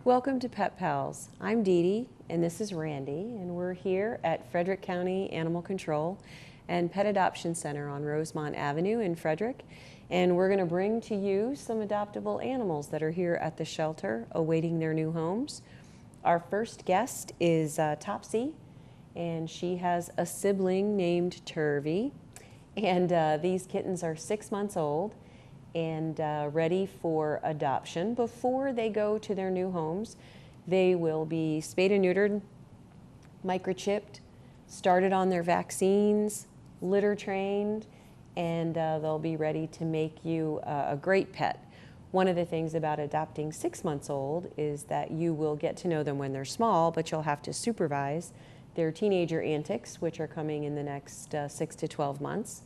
Welcome to Pet Pals. I'm Dee Dee and this is Randy, and we're here at Frederick County Animal Control and Pet Adoption Center on Rosemont Avenue in Frederick, and we're going to bring to you some adoptable animals that are here at the shelter awaiting their new homes. Our first guest is Topsy, and she has a sibling named Toby, and these kittens are 6 months old and ready for adoption. Before they go to their new homes, they will be spayed and neutered, microchipped, started on their vaccines, litter trained, and they'll be ready to make you a great pet. One of the things about adopting 6 months old is that you will get to know them when they're small, but you'll have to supervise their teenager antics, which are coming in the next 6 to 12 months.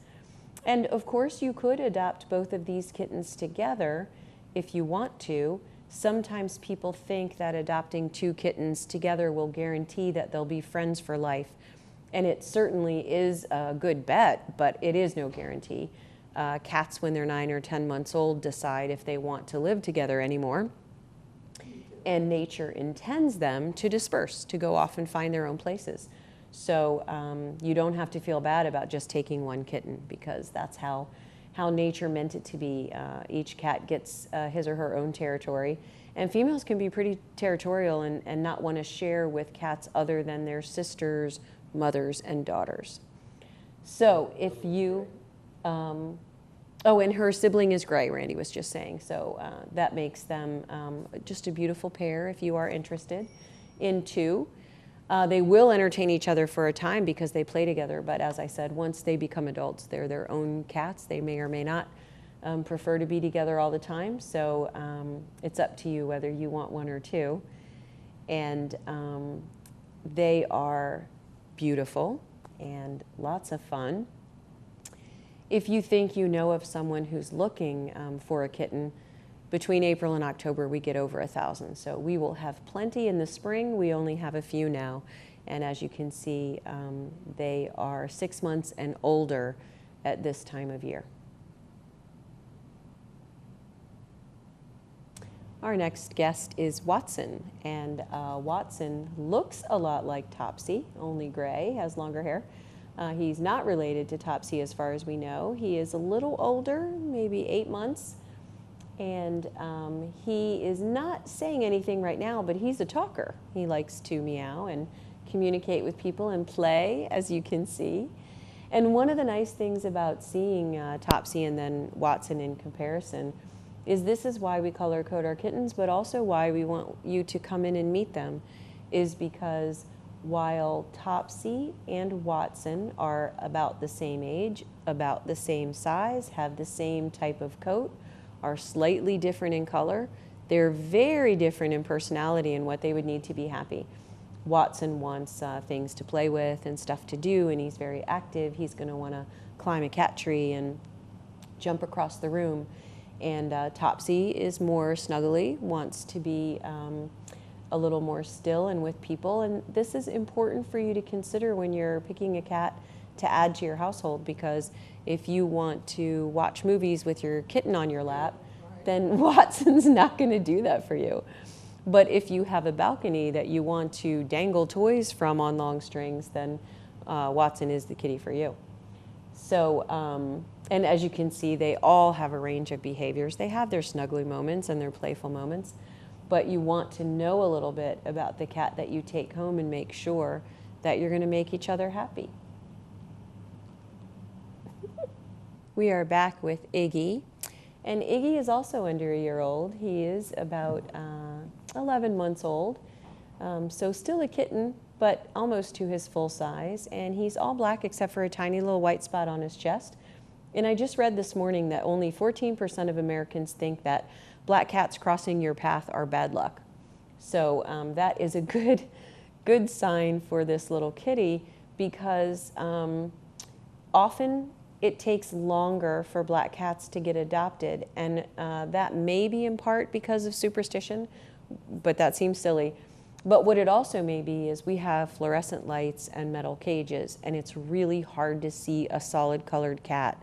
And of course, you could adopt both of these kittens together if you want to. Sometimes people think that adopting 2 kittens together will guarantee that they'll be friends for life. And it certainly is a good bet, but it is no guarantee. Cats, when they're 9 or 10 months old, decide if they want to live together anymore. And nature intends them to disperse, to go off and find their own places. So you don't have to feel bad about just taking one kitten, because that's how nature meant it to be. Each cat gets his or her own territory, and females can be pretty territorial and not want to share with cats other than their sisters, mothers, and daughters. So if you, oh, and her sibling is gray, Randy was just saying, so that makes them just a beautiful pair if you are interested in 2. They will entertain each other for a time because they play together, but as I said, once they become adults, they're their own cats. They may or may not prefer to be together all the time, so it's up to you whether you want 1 or 2. And they are beautiful and lots of fun. If you think you know of someone who's looking for a kitten, between April and October, we get over 1,000. So we will have plenty in the spring. We only have a few now. And as you can see, they are 6 months and older at this time of year. Our next guest is Watson. And Watson looks a lot like Topsy, only gray, has longer hair. He's not related to Topsy as far as we know. He is a little older, maybe 8 months. And he is not saying anything right now, but he's a talker. He likes to meow and communicate with people and play, as you can see. And one of the nice things about seeing Topsy and then Watson in comparison is this is why we color code our kittens, but also why we want you to come in and meet them, is because while Topsy and Watson are about the same age, about the same size, have the same type of coat, are slightly different in color, they're very different in personality and what they would need to be happy. Watson wants things to play with and stuff to do, and he's very active. He's going to want to climb a cat tree and jump across the room. And Topsy is more snuggly, wants to be a little more still and with people. And this is important for you to consider when you're picking a cat to add to your household, because if you want to watch movies with your kitten on your lap, then Watson's not going to do that for you. But if you have a balcony that you want to dangle toys from on long strings, then Watson is the kitty for you. So, and as you can see, they all have a range of behaviors. They have their snuggly moments and their playful moments, but you want to know a little bit about the cat that you take home and make sure that you're going to make each other happy. We are back with Iggy, and Iggy is also under a year old. He is about 11 months old, so still a kitten, but almost to his full size, and he's all black except for a tiny little white spot on his chest. And I just read this morning that only 14% of Americans think that black cats crossing your path are bad luck. So that is a good sign for this little kitty. because often it takes longer for black cats to get adopted, and that may be in part because of superstition, but that seems silly. But what it also may be is we have fluorescent lights and metal cages, and it's really hard to see a solid colored cat.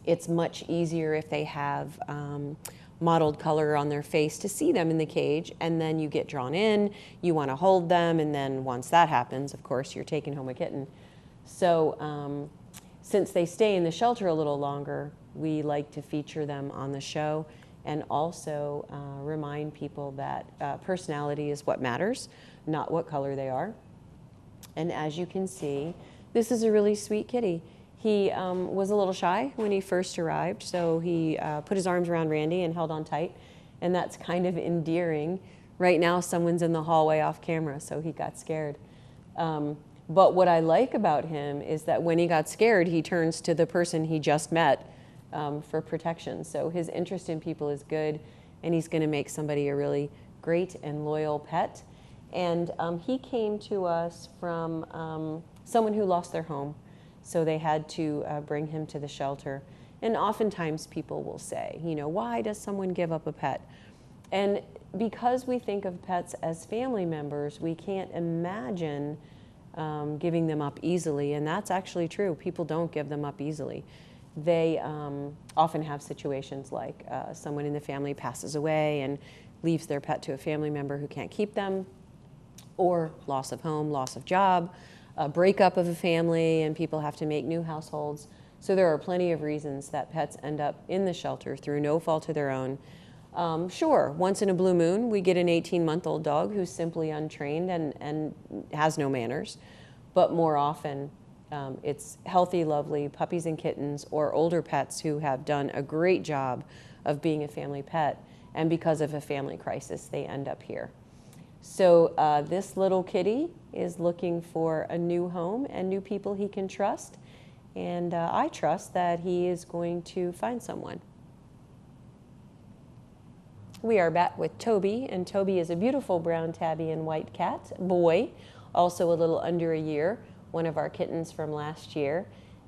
It's much easier if they have mottled color on their face to see them in the cage, and then you get drawn in, you want to hold them, and then once that happens, of course, you're taking home a kitten. So since they stay in the shelter a little longer, we like to feature them on the show, and also remind people that personality is what matters, not what color they are. And as you can see, this is a really sweet kitty. He was a little shy when he first arrived, so he put his arms around Randy and held on tight, and that's kind of endearing. Right now, someone's in the hallway off camera, so he got scared. But what I like about him is that when he got scared, he turns to the person he just met for protection. So his interest in people is good, and he's going to make somebody a really great and loyal pet. And he came to us from someone who lost their home, so they had to bring him to the shelter. And oftentimes people will say, you know, why does someone give up a pet? And because we think of pets as family members, we can't imagine giving them up easily, and that's actually true. People don't give them up easily. They often have situations like someone in the family passes away and leaves their pet to a family member who can't keep them, or loss of home, loss of job, a breakup of a family, and people have to make new households. So there are plenty of reasons that pets end up in the shelter through no fault of their own. Sure, once in a blue moon, we get an 18-month-old dog who's simply untrained and has no manners, but more often, it's healthy, lovely puppies and kittens or older pets who have done a great job of being a family pet, and because of a family crisis, they end up here. So this little kitty is looking for a new home and new people he can trust, and I trust that he is going to find someone. We are back with Toby, and Toby is a beautiful brown tabby and white cat, boy, also a little under a year, one of our kittens from last year.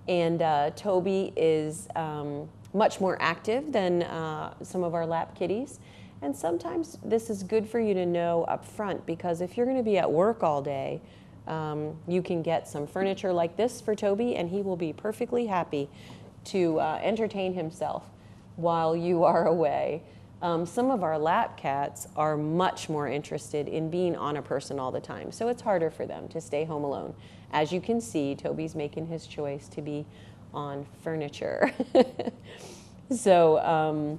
And Toby is much more active than some of our lap kitties. And sometimes this is good for you to know up front, because if you're going to be at work all day, you can get some furniture like this for Toby, and he will be perfectly happy to entertain himself while you are away. Some of our lap cats are much more interested in being on a person all the time, so it's harder for them to stay home alone. As you can see, Toby's making his choice to be on furniture. So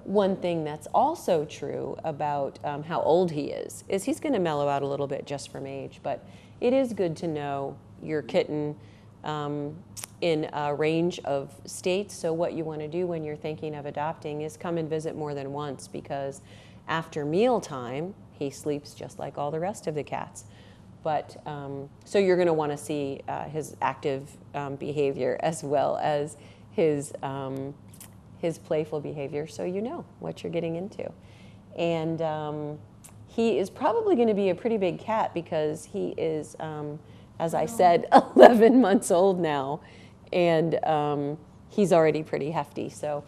one thing that's also true about how old he is he's going to mellow out a little bit just from age, but it is good to know your kitten in a range of states. So what you want to do when you're thinking of adopting is come and visit more than once, because after mealtime, he sleeps just like all the rest of the cats. But so you're going to want to see his active behavior as well as his playful behavior, so you know what you're getting into. And he is probably going to be a pretty big cat, because he is, as I said, 11 months old now, and he's already pretty hefty. So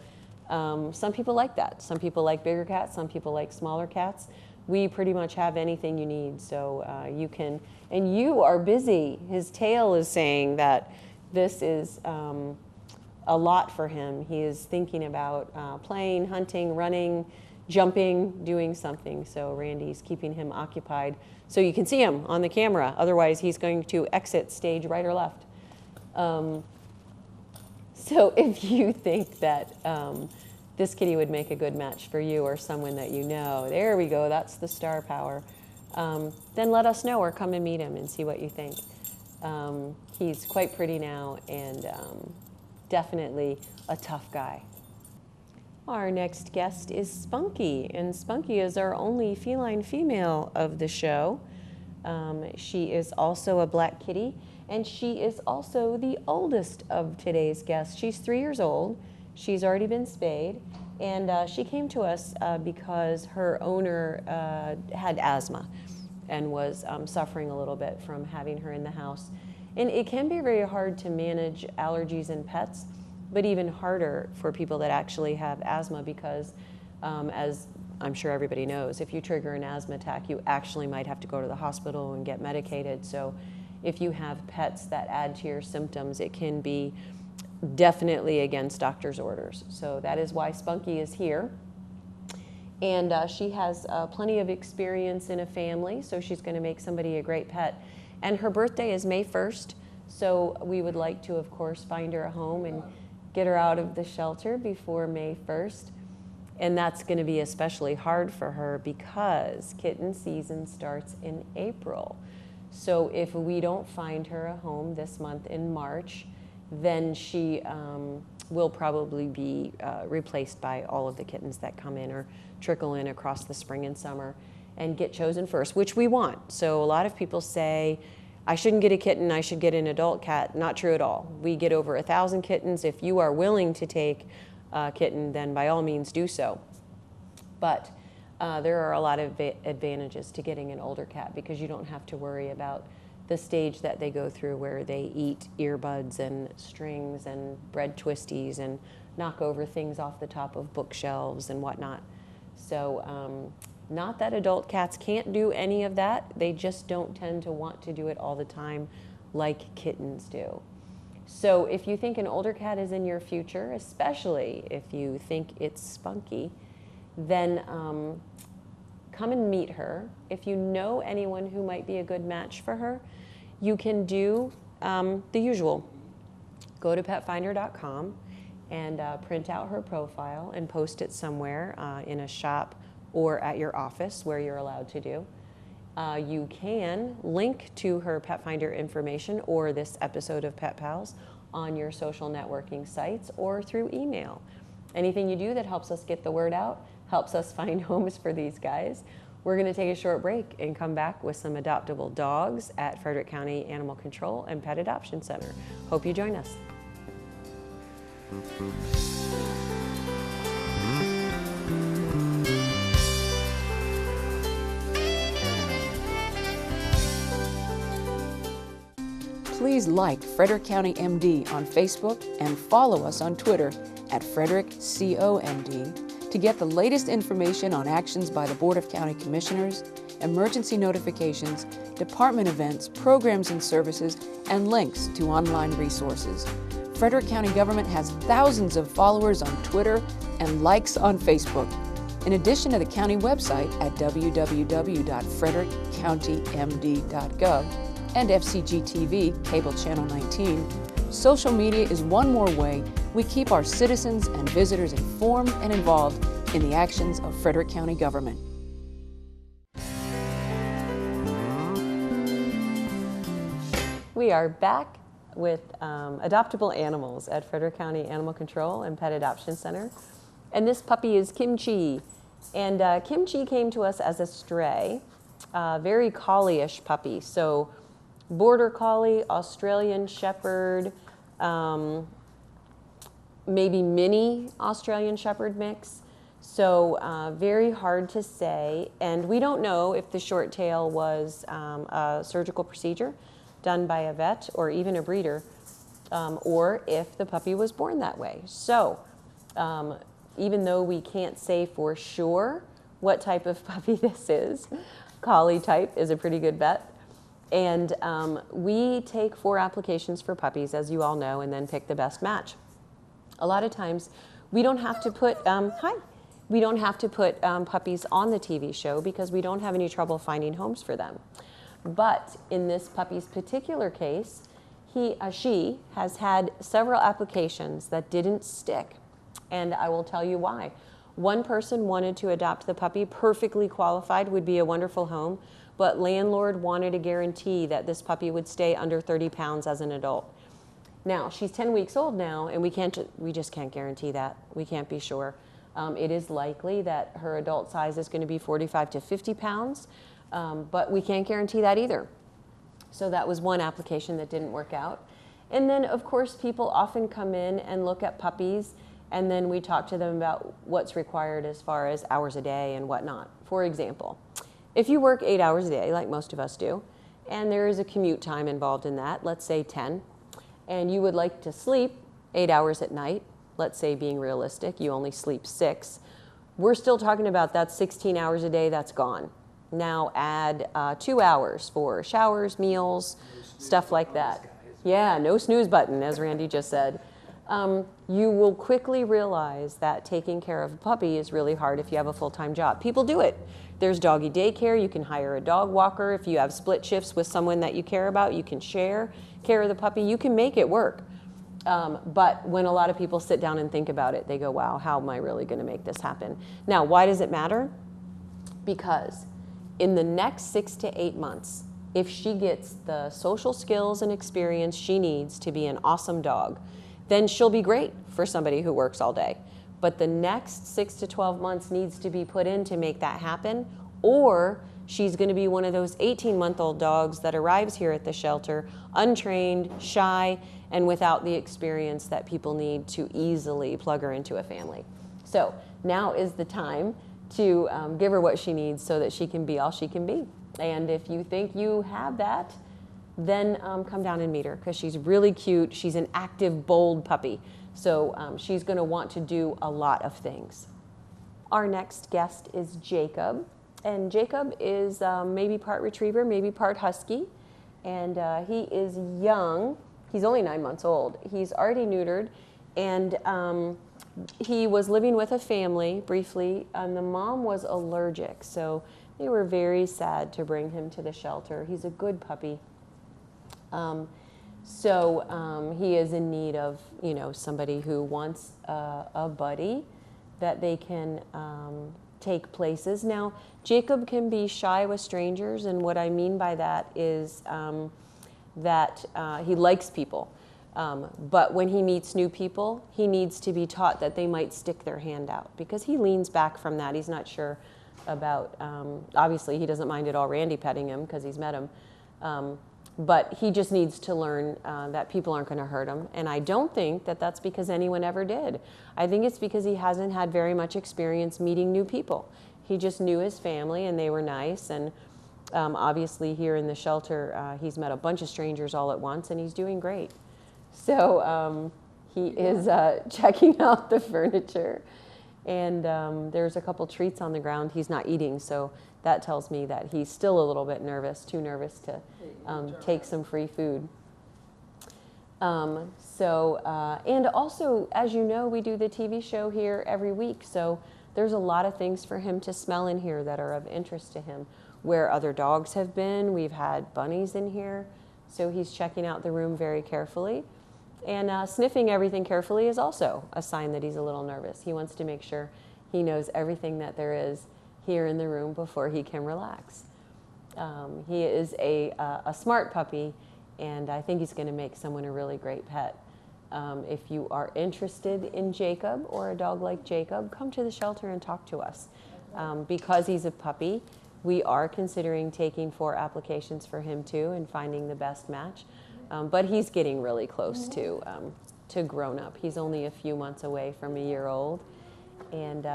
some people like that. Some people like bigger cats. Some people like smaller cats. We pretty much have anything you need, so you can, and you are busy. His tail is saying that this is a lot for him. He is thinking about playing, hunting, running, jumping, doing something. So Randy's keeping him occupied. So you can see him on the camera. Otherwise, he's going to exit stage right or left. So if you think that this kitty would make a good match for you or someone that you know, there we go, that's the star power, then let us know or come and meet him and see what you think. He's quite pretty now, and definitely a tough guy. Our next guest is Spunky, and Spunky is our only feline female of the show. She is also a black kitty, and she is also the oldest of today's guests. She's 3 years old. She's already been spayed, and she came to us because her owner had asthma, and was suffering a little bit from having her in the house. And it can be very hard to manage allergies in pets, but even harder for people that actually have asthma because, as I'm sure everybody knows, if you trigger an asthma attack, you actually might have to go to the hospital and get medicated. So if you have pets that add to your symptoms, it can be definitely against doctor's orders. So that is why Spunky is here. And she has plenty of experience in a family, so she's going to make somebody a great pet. And her birthday is May 1st, so we would like to, of course, find her a home and get her out of the shelter before May 1st. And that's going to be especially hard for her because kitten season starts in April. So if we don't find her a home this month in March, then she will probably be replaced by all of the kittens that come in or trickle in across the spring and summer and get chosen first, which we want. So a lot of people say, I shouldn't get a kitten, I should get an adult cat. Not true at all. We get over 1,000 kittens. If you are willing to take a kitten, then by all means do so. But there are a lot of advantages to getting an older cat because you don't have to worry about the stage that they go through where they eat earbuds and strings and bread twisties and knock over things off the top of bookshelves and whatnot. So not that adult cats can't do any of that, they just don't tend to want to do it all the time like kittens do. So if you think an older cat is in your future, especially if you think it's Spunky, then come and meet her. If you know anyone who might be a good match for her, you can do the usual. Go to petfinder.com and print out her profile and post it somewhere in a shop or at your office where you're allowed to do. You can link to her Pet Finder information or this episode of Pet Pals on your social networking sites or through email. Anything you do that helps us get the word out, helps us find homes for these guys. We're going to take a short break and come back with some adoptable dogs at Frederick County Animal Control and Pet Adoption Center. Hope you join us. Please like Frederick County MD on Facebook and follow us on Twitter at FrederickCOMD to get the latest information on actions by the Board of County Commissioners, emergency notifications, department events, programs and services, and links to online resources. Frederick County government has thousands of followers on Twitter and likes on Facebook. In addition to the county website at www.frederickcountymd.gov and FCG-TV, cable channel 19, social media is one more way we keep our citizens and visitors informed and involved in the actions of Frederick County government. We are back with adoptable animals at Frederick County Animal Control and Pet Adoption Center. And this puppy is Kimchi. And Kimchi came to us as a stray, very collie-ish puppy. So Border Collie, Australian Shepherd, maybe mini Australian Shepherd mix. So very hard to say. And we don't know if the short tail was a surgical procedure done by a vet or even a breeder, or if the puppy was born that way. So even though we can't say for sure what type of puppy this is, collie type is a pretty good bet. And we take 4 applications for puppies, as you all know, and then pick the best match. A lot of times, we don't have to put, we don't have to put puppies on the TV show because we don't have any trouble finding homes for them. But in this puppy's particular case, she has had several applications that didn't stick. And I will tell you why. One person wanted to adopt the puppy, perfectly qualified, would be a wonderful home, but landlord wanted a guarantee that this puppy would stay under 30 pounds as an adult. Now, she's 10 weeks old now, and we just can't guarantee that. We can't be sure. It is likely that her adult size is going to be 45 to 50 pounds, but we can't guarantee that either. So that was one application that didn't work out. And then, of course, people often come in and look at puppies, and then we talk to them about what's required as far as hours a day and whatnot. For example, if you work 8 hours a day, like most of us do, and there is a commute time involved in that, let's say 10, and you would like to sleep 8 hours at night, let's say being realistic, you only sleep 6, we're still talking about that 16 hours a day that's gone. Now add 2 hours for showers, meals, stuff like that. Yeah, no snooze button, as Randy just said. You will quickly realize that taking care of a puppy is really hard if you have a full-time job. People do it. There's doggy daycare. You can hire a dog walker. If you have split shifts with someone that you care about, you can share care of the puppy. You can make it work. But when a lot of people sit down and think about it, they go, wow, how am I really going to make this happen? Now, why does it matter? Because in the next 6 to 8 months, if she gets the social skills and experience she needs to be an awesome dog, then she'll be great for somebody who works all day. But the next 6 to 12 months needs to be put in to make that happen, or she's going to be one of those 18-month-old dogs that arrives here at the shelter untrained, shy, and without the experience that people need to easily plug her into a family. So now is the time to give her what she needs so that she can be all she can be. And if you think you have that, then come down and meet her, because she's really cute. She's an active, bold puppy. So she's going to want to do a lot of things. Our next guest is Jacob. And Jacob is maybe part retriever, maybe part husky. And he is young. He's only 9 months old. He's already neutered. And he was living with a family briefly, and the mom was allergic. So they were very sad to bring him to the shelter. He's a good puppy. He is in need of, somebody who wants a buddy that they can take places. Now, Jacob can be shy with strangers, and what I mean by that is that he likes people. But when he meets new people, he needs to be taught that they might stick their hand out, because he leans back from that. He's not sure about, obviously he doesn't mind at all Randy petting him because he's met him. But he just needs to learn that people aren't going to hurt him. And I don't think that that's because anyone ever did. I think it's because he hasn't had very much experience meeting new people. He just knew his family and they were nice. And obviously here in the shelter, he's met a bunch of strangers all at once and he's doing great. So he is checking out the furniture. And there's a couple treats on the ground. He's not eating, so that tells me that he's still a little bit nervous, too nervous to take some free food. And also, as you know, we do the TV show here every week, so there's a lot of things for him to smell in here that are of interest to him. Where other dogs have been, we've had bunnies in here, so he's checking out the room very carefully. And sniffing everything carefully is also a sign that he's a little nervous. He wants to make sure he knows everything that there is here in the room before he can relax. He is a smart puppy, and I think he's going to make someone a really great pet. If you are interested in Jacob or a dog like Jacob, come to the shelter and talk to us. Because he's a puppy, we are considering taking 4 applications for him too and finding the best match. But he's getting really close to grown up. He's only a few months away from a year old. And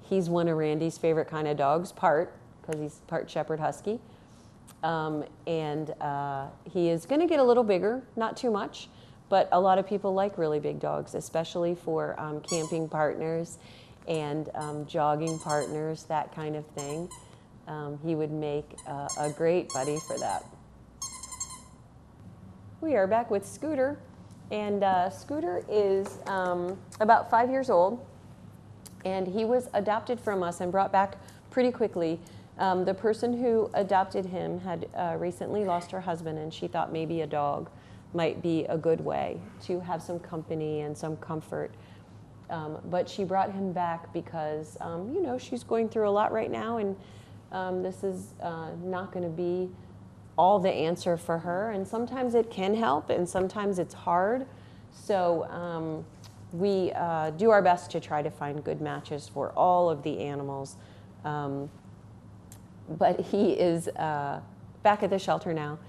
he's one of Randy's favorite kind of dogs, because he's part Shepherd Husky. He is going to get a little bigger, not too much, but a lot of people like really big dogs, especially for camping partners and jogging partners, that kind of thing. He would make a great buddy for that. We are back with Scooter, and Scooter is about 5 years old, and he was adopted from us and brought back pretty quickly. The person who adopted him had recently lost her husband, and she thought maybe a dog might be a good way to have some company and some comfort. But she brought him back because, she's going through a lot right now, and this is not going to be all the answer for her, and sometimes it can help and sometimes it's hard. So we do our best to try to find good matches for all of the animals. But he is back at the shelter now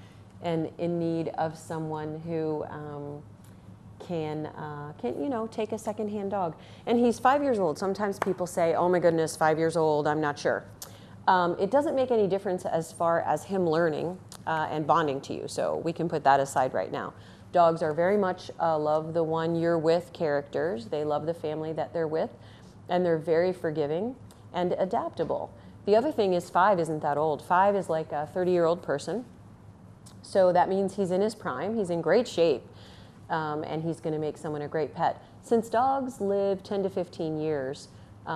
and in need of someone who can take a secondhand dog. And he's 5 years old. Sometimes people say, oh my goodness, 5 years old, I'm not sure. It doesn't make any difference as far as him learning and bonding to you, so we can put that aside right now. Dogs are very much love the one you're with characters. They love the family that they're with, and they're very forgiving and adaptable. The other thing is 5 isn't that old. 5 is like a 30-year-old person. So that means he's in his prime, he's in great shape, and he's going to make someone a great pet. Since dogs live 10 to 15 years,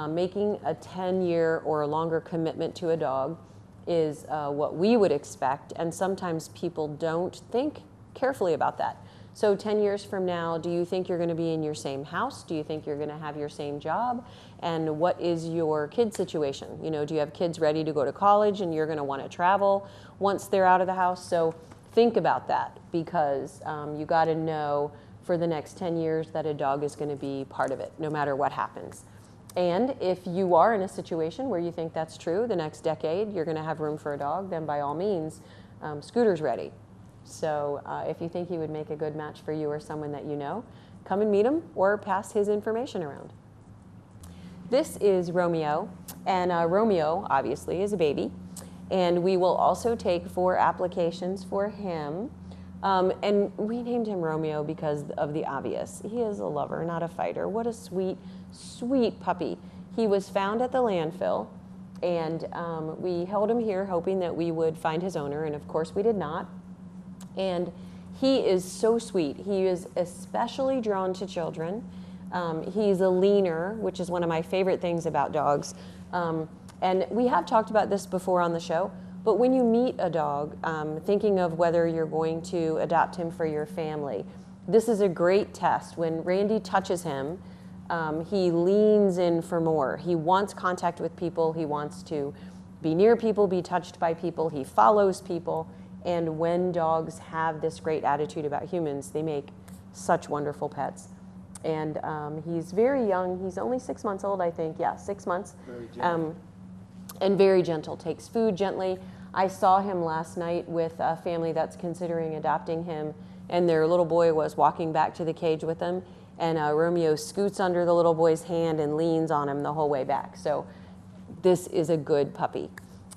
making a 10-year or a longer commitment to a dog is what we would expect, and sometimes people don't think carefully about that. So 10 years from now, do you think you're going to be in your same house? Do you think you're going to have your same job? And what is your kid situation? You know, do you have kids ready to go to college and you're going to want to travel once they're out of the house? So think about that, because you got to know for the next 10 years that a dog is going to be part of it, no matter what happens. And if you are in a situation where you think that's true, the next decade you're going to have room for a dog, then by all means, Scooter's ready. So if you think he would make a good match for you or someone that you know, come and meet him or pass his information around. This is Romeo, and Romeo obviously is a baby, and we will also take 4 applications for him. And we named him Romeo because of the obvious. He is a lover, not a fighter. What a sweet, sweet puppy. He was found at the landfill, and we held him here hoping that we would find his owner, and of course we did not. And he is so sweet. He is especially drawn to children. He's a leaner, which is one of my favorite things about dogs. And we have talked about this before on the show, but when you meet a dog, thinking of whether you're going to adopt him for your family, this is a great test. When Randy touches him, he leans in for more. He wants contact with people. He wants to be near people, be touched by people. He follows people. And when dogs have this great attitude about humans, they make such wonderful pets. And he's very young. He's only 6 months old, I think. Yeah, 6 months. Very gentle. And very gentle. Takes food gently. I saw him last night with a family that's considering adopting him, and their little boy was walking back to the cage with them, and Romeo scoots under the little boy's hand and leans on him the whole way back. So this is a good puppy.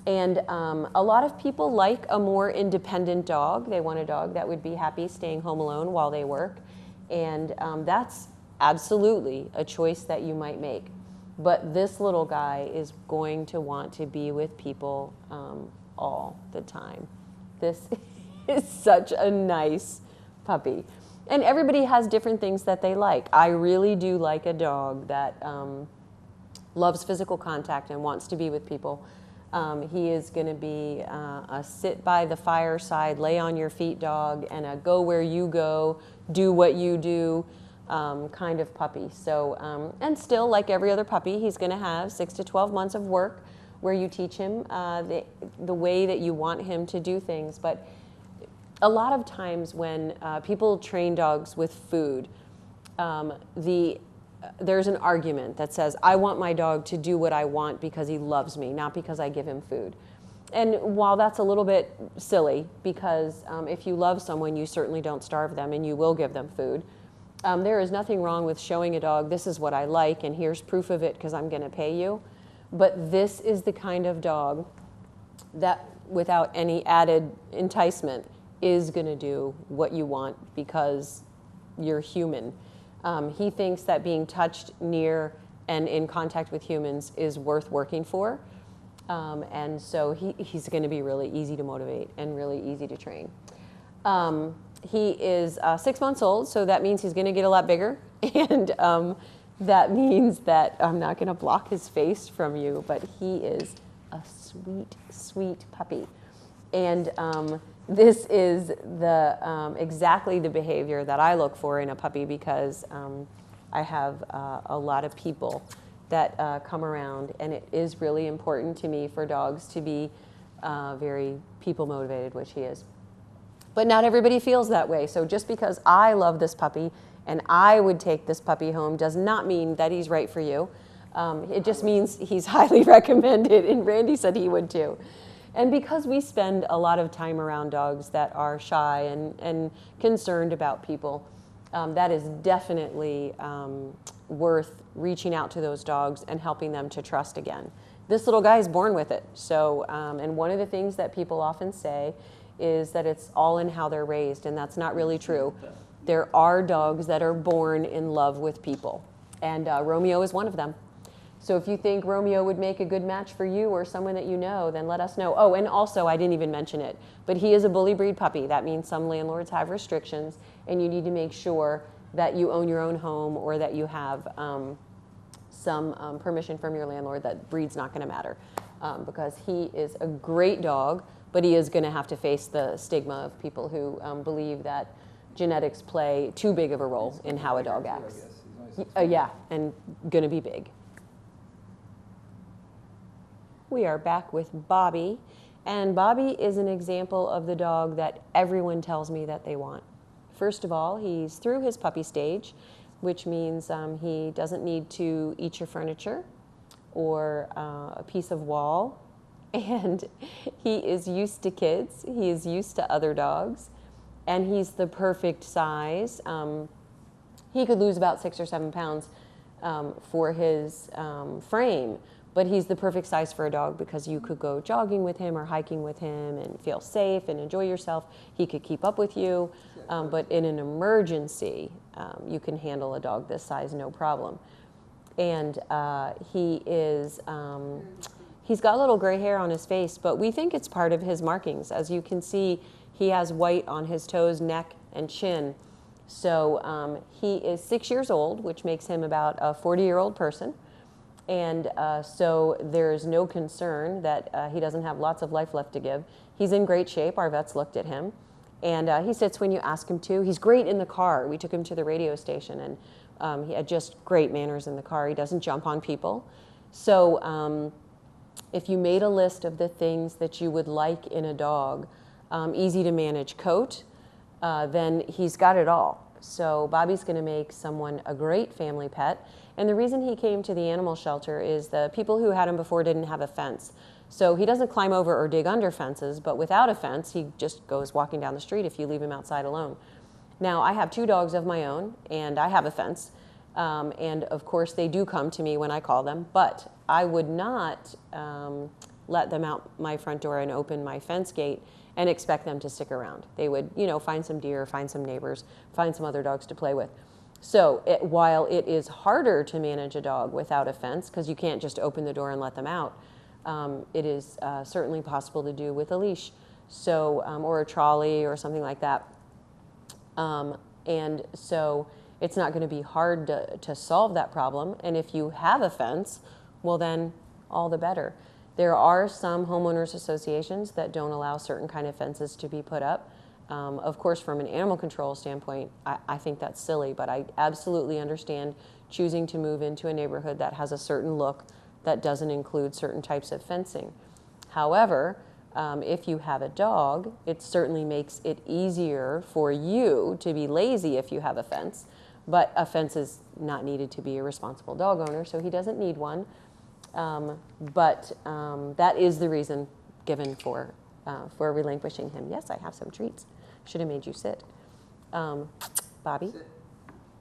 And a lot of people like a more independent dog. They want a dog that would be happy staying home alone while they work. And that's absolutely a choice that you might make. But this little guy is going to want to be with people all the time. This is such a nice puppy. And everybody has different things that they like. I really do like a dog that loves physical contact and wants to be with people. He is going to be a sit by the fireside, lay on your feet dog, and a go where you go, do what you do kind of puppy. So, and still, like every other puppy, he's going to have 6 to 12 months of work where you teach him the way that you want him to do things. But a lot of times when people train dogs with food, there's an argument that says, I want my dog to do what I want because he loves me, not because I give him food. And while that's a little bit silly, because if you love someone, you certainly don't starve them and you will give them food. There is nothing wrong with showing a dog, this is what I like, and here's proof of it because I'm going to pay you. But this is the kind of dog that, without any added enticement, is going to do what you want because you're human. He thinks that being touched near and in contact with humans is worth working for. And so he's going to be really easy to motivate and really easy to train. He is 6 months old, so that means he's going to get a lot bigger. And that means that I'm not going to block his face from you, but he is a sweet, sweet puppy. And this is the exactly the behavior that I look for in a puppy, because I have a lot of people that come around, and it is really important to me for dogs to be very people motivated, which he is. But not everybody feels that way. So just because I love this puppy and I would take this puppy home does not mean that he's right for you. It just means he's highly recommended, and Randy said he would too. And because we spend a lot of time around dogs that are shy and concerned about people, that is definitely worth reaching out to those dogs and helping them to trust again. this little guy is born with it. So, and one of the things that people often say is that it's all in how they're raised, and that's not really true. There are dogs that are born in love with people, and Romeo is one of them. So if you think Romeo would make a good match for you or someone that you know, then let us know. Oh, and also, I didn't even mention it, but he is a bully breed puppy. That means some landlords have restrictions, and you need to make sure that you own your own home or that you have some permission from your landlord that breed's not going to matter, because he is a great dog, but he is going to have to face the stigma of people who believe that genetics play too big of a role in how a dog acts. Yeah, and going to be big. We are back with Bobby, and Bobby is an example of the dog that everyone tells me that they want. First of all, he's through his puppy stage, which means he doesn't need to eat your furniture or a piece of wall, and he is used to kids, he is used to other dogs, and he's the perfect size. He could lose about 6 or 7 pounds for his frame, but he's the perfect size for a dog because you could go jogging with him or hiking with him and feel safe and enjoy yourself. He could keep up with you, but in an emergency, you can handle a dog this size, no problem. And he is, he's got a little gray hair on his face, but we think it's part of his markings. As you can see, he has white on his toes, neck, and chin. So he is 6 years old, which makes him about a 40-year-old person. And so there's no concern that he doesn't have lots of life left to give. He's in great shape. Our vets looked at him. And he sits when you ask him to. He's great in the car. We took him to the radio station, and he had just great manners in the car. He doesn't jump on people. So if you made a list of the things that you would like in a dog, easy to manage coat, then he's got it all. So Bobby's going to make someone a great family pet. And the reason he came to the animal shelter is the people who had him before didn't have a fence. So he doesn't climb over or dig under fences, but without a fence, he just goes walking down the street if you leave him outside alone. Now, I have 2 dogs of my own, and I have a fence. And of course, they do come to me when I call them, but I would not let them out my front door and open my fence gate and expect them to stick around. They would, you know, find some deer, find some neighbors, find some other dogs to play with. So while it is harder to manage a dog without a fence, because you can't just open the door and let them out, it is certainly possible to do with a leash, so or a trolley or something like that. And so it's not going to be hard to solve that problem. And if you have a fence, well then all the better. There are some homeowners associations that don't allow certain kind of fences to be put up. Of course, from an animal control standpoint, I think that's silly, but I absolutely understand choosing to move into a neighborhood that has a certain look that doesn't include certain types of fencing. However, if you have a dog, it certainly makes it easier for you to be lazy if you have a fence, but a fence is not needed to be a responsible dog owner, so he doesn't need one. But that is the reason given for relinquishing him. Yes, I have some treats. Should have made you sit. Bobby? Sit.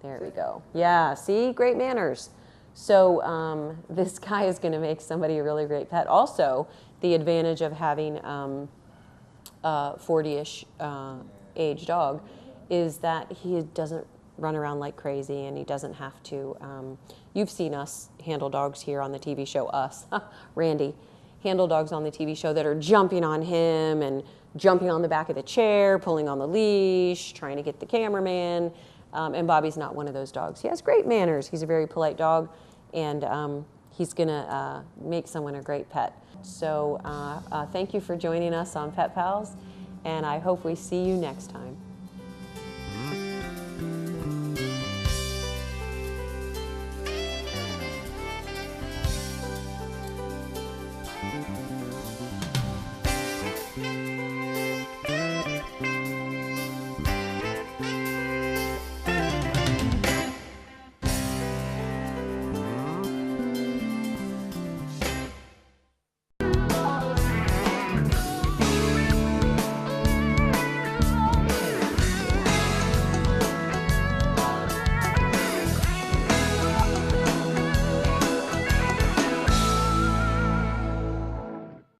There we go. Yeah, see? Great manners. So this guy is going to make somebody a really great pet. Also, the advantage of having a 40-ish age dog is that he doesn't run around like crazy, and he doesn't have to. You've seen us handle dogs here on the TV show, us, Randy, handle dogs on the TV show that are jumping on him and jumping on the back of the chair, pulling on the leash, trying to get the cameraman. And Bobby's not one of those dogs. He has great manners. He's a very polite dog, and he's going to make someone a great pet. So thank you for joining us on Pet Pals, and I hope we see you next time.